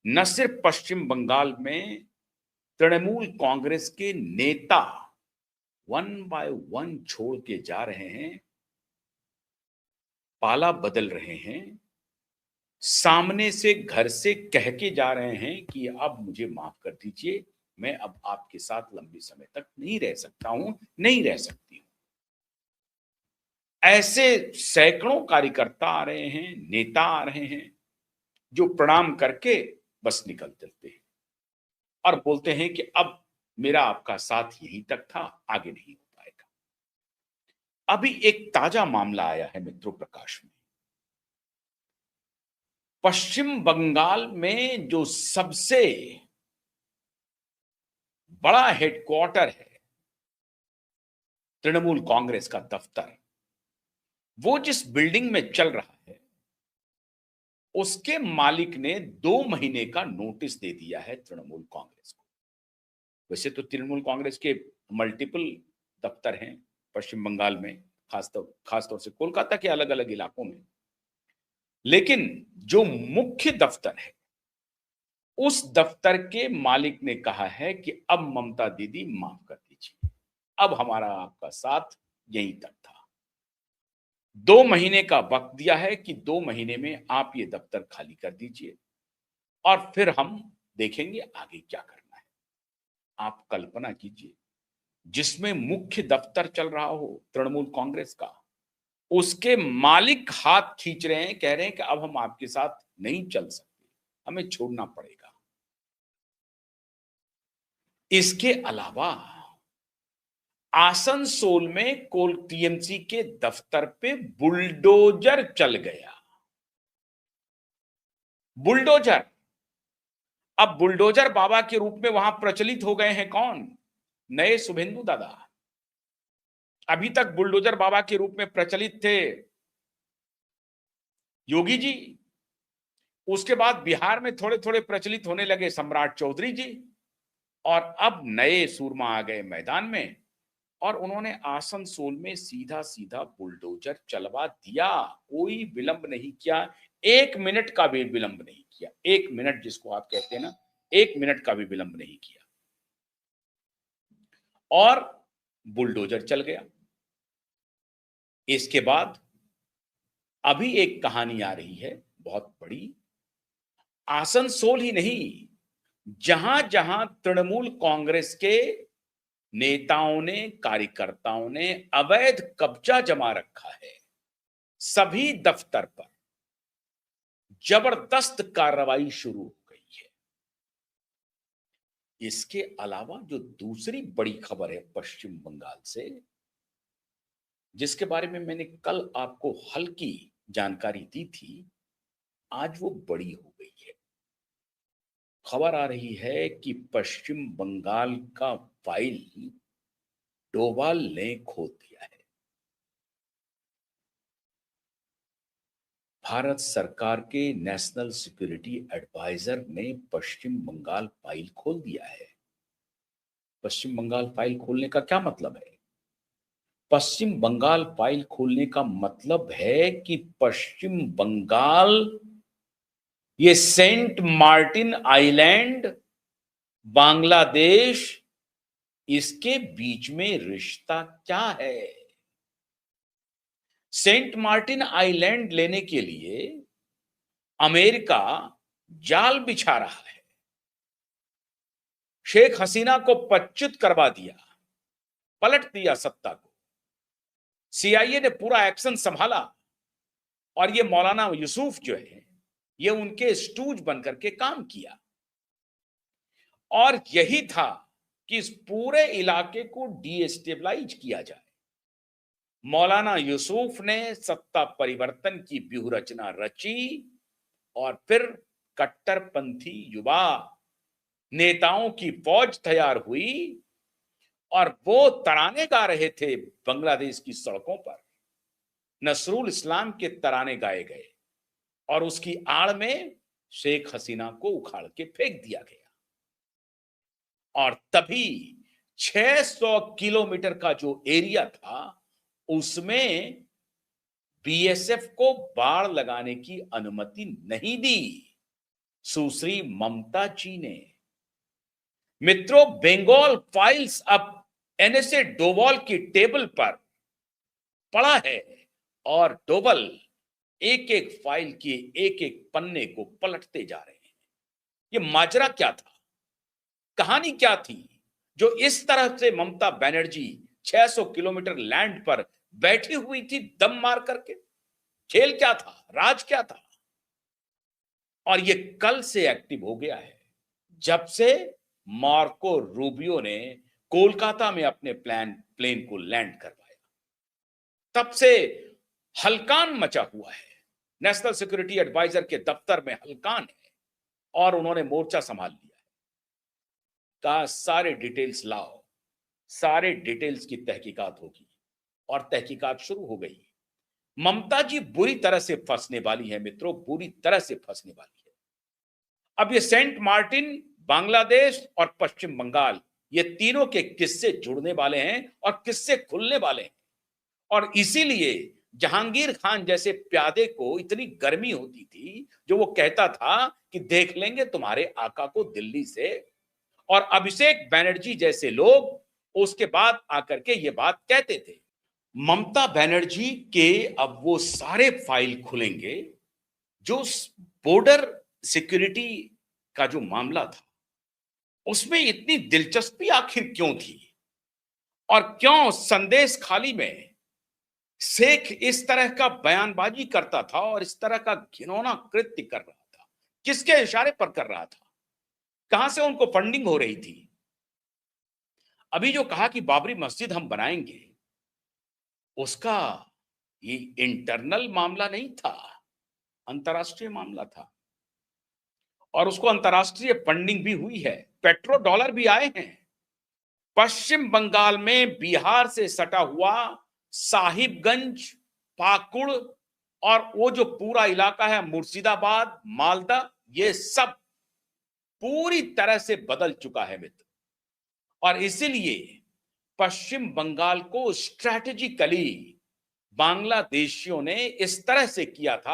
न सिर्फ पश्चिम बंगाल में तृणमूल कांग्रेस के नेता वन बाय वन छोड़ के जा रहे हैं, पाला बदल रहे हैं, सामने से घर से कह के जा रहे हैं कि अब मुझे माफ कर दीजिए, मैं अब आपके साथ लंबे समय तक नहीं रह सकता हूं, नहीं रह सकती हूं। ऐसे सैकड़ों कार्यकर्ता आ रहे हैं, नेता आ रहे हैं, जो प्रणाम करके बस निकल चलते हैं और बोलते हैं कि अब मेरा आपका साथ यहीं तक था, आगे नहीं हो पाएगा। अभी एक ताजा मामला आया है मित्रों प्रकाश में। पश्चिम बंगाल में जो सबसे बड़ा हेडक्वार्टर है तृणमूल कांग्रेस का दफ्तर, वो जिस बिल्डिंग में चल रहा है, उसके मालिक ने 2 महीने का नोटिस दे दिया है तृणमूल कांग्रेस को। वैसे तो तृणमूल कांग्रेस के मल्टीपल दफ्तर हैं पश्चिम बंगाल में, खासतौर से कोलकाता के अलग अलग इलाकों में, लेकिन जो मुख्य दफ्तर है, उस दफ्तर के मालिक ने कहा है कि अब ममता दीदी माफ कर दीजिए, अब हमारा आपका साथ यहीं तक था। 2 महीने का वक्त दिया है कि 2 महीने में आप ये दफ्तर खाली कर दीजिए और फिर हम देखेंगे आगे क्या करना है। आप कल्पना कीजिए, जिसमें मुख्य दफ्तर चल रहा हो तृणमूल कांग्रेस का, उसके मालिक हाथ खींच रहे हैं, कह रहे हैं कि अब हम आपके साथ नहीं चल सकते, हमें छोड़ना पड़ेगा। इसके अलावा आसनसोल में कोल टीएमसी के दफ्तर पे बुलडोजर चल गया। बुलडोजर, अब बुलडोजर बाबा के रूप में वहां प्रचलित हो गए हैं कौन? नए शुभेंदु दादा। अभी तक बुलडोजर बाबा के रूप में प्रचलित थे योगी जी। उसके बाद बिहार में थोड़े थोड़े प्रचलित होने लगे सम्राट चौधरी जी, और अब नए सूरमा आ गए मैदान में, और उन्होंने आसनसोल में सीधा सीधा बुलडोजर चलवा दिया। कोई विलंब नहीं किया, 1 मिनट का भी विलंब नहीं किया। 1 मिनट जिसको आप कहते हैं ना, 1 मिनट का भी विलंब नहीं किया और बुलडोजर चल गया। इसके बाद अभी एक कहानी आ रही है बहुत बड़ी। आसनसोल ही नहीं, जहां जहां तृणमूल कांग्रेस के नेताओं ने, कार्यकर्ताओं ने अवैध कब्जा जमा रखा है, सभी दफ्तर पर जबरदस्त कार्रवाई शुरू हो गई है। इसके अलावा जो दूसरी बड़ी खबर है पश्चिम बंगाल से, जिसके बारे में मैंने कल आपको हल्की जानकारी दी थी, आज वो बड़ी हो गई है। खबर आ रही है कि पश्चिम बंगाल का फाइल डोभाल ने खोल दिया है। भारत सरकार के नेशनल सिक्योरिटी एडवाइजर ने पश्चिम बंगाल फाइल खोल दिया है। पश्चिम बंगाल फाइल खोलने का क्या मतलब है? पश्चिम बंगाल फाइल खोलने का मतलब है कि पश्चिम बंगाल, ये सेंट मार्टिन आइलैंड, बांग्लादेश, इसके बीच में रिश्ता क्या है? सेंट मार्टिन आइलैंड लेने के लिए अमेरिका जाल बिछा रहा है। शेख हसीना को पदच्युत करवा दिया, पलट दिया सत्ता को। सीआईए ने पूरा एक्शन संभाला और ये मौलाना यूसुफ जो है, ये उनके स्टूज बनकर के काम किया। और यही था कि इस पूरे इलाके को डीएस्टेबलाइज किया जाए। मौलाना यूसुफ ने सत्ता परिवर्तन की व्यूहरचना रची और फिर कट्टरपंथी युवा नेताओं की फौज तैयार हुई और वो तराने गा रहे थे बांग्लादेश की सड़कों पर। नसरुल इस्लाम के तराने गाए गए और उसकी आड़ में शेख हसीना को उखाड़ के फेंक दिया गया। और तभी 600 किलोमीटर का जो एरिया था, उसमें बीएसएफ को बाड़ लगाने की अनुमति नहीं दी। सुश्री ममता जी ने। मित्रों, बंगाल फाइल्स अब एनएसए डोभाल की टेबल पर पड़ा है और डोभाल एक एक फाइल के एक एक पन्ने को पलटते जा रहे हैं। ये माजरा क्या था, कहानी क्या थी, जो इस तरह से ममता बनर्जी 600 किलोमीटर लैंड पर बैठी हुई थी दम मार करके? खेल क्या था, राज क्या था? और ये कल से एक्टिव हो गया है, जब से मार्को रूबियो ने कोलकाता में अपने प्लेन को लैंड करवाया, तब से हलकान मचा हुआ है। नेशनल सिक्योरिटी एडवाइजर के दफ्तर में हलकान है और उन्होंने मोर्चा संभाल लिया है। कहा सारे डिटेल्स लाओ, सारे डिटेल्स की तहकीकात होगी, और तहकीकात शुरू हो गई। ममता जी बुरी तरह से फंसने वाली है मित्रों, बुरी तरह से फंसने वाली है। अब ये सेंट मार्टिन, बांग्लादेश और पश्चिम बंगाल, ये तीनों के किस्से जुड़ने वाले हैं और किस्से खुलने वाले हैं। और इसीलिए जहांगीर खान जैसे प्यादे को इतनी गर्मी होती थी, जो वो कहता था कि देख लेंगे तुम्हारे आका को दिल्ली से, और अभिषेक बनर्जी जैसे लोग उसके बाद आकर के ये बात कहते थे। ममता बनर्जी के अब वो सारे फाइल खुलेंगे जो बॉर्डर सिक्योरिटी का जो मामला था, उसमें इतनी दिलचस्पी आखिर क्यों थी, और क्यों संदेश खाली में शेख इस तरह का बयानबाजी करता था और इस तरह का घिनौना कृत्य कर रहा था? किसके इशारे पर कर रहा था? कहां से उनको फंडिंग हो रही थी? अभी जो कहा कि बाबरी मस्जिद हम बनाएंगे, उसका ये इंटरनल मामला नहीं था, अंतरराष्ट्रीय मामला था, और उसको अंतरराष्ट्रीय फंडिंग भी हुई है, पेट्रो डॉलर भी आए हैं। पश्चिम बंगाल में बिहार से सटा हुआ साहिबगंज, पाकुड़ और वो जो पूरा इलाका है मुर्शिदाबाद, मालदा, ये सब पूरी तरह से बदल चुका है मित्र। और इसीलिए पश्चिम बंगाल को स्ट्रैटेजिकली बांग्लादेशियों ने इस तरह से किया था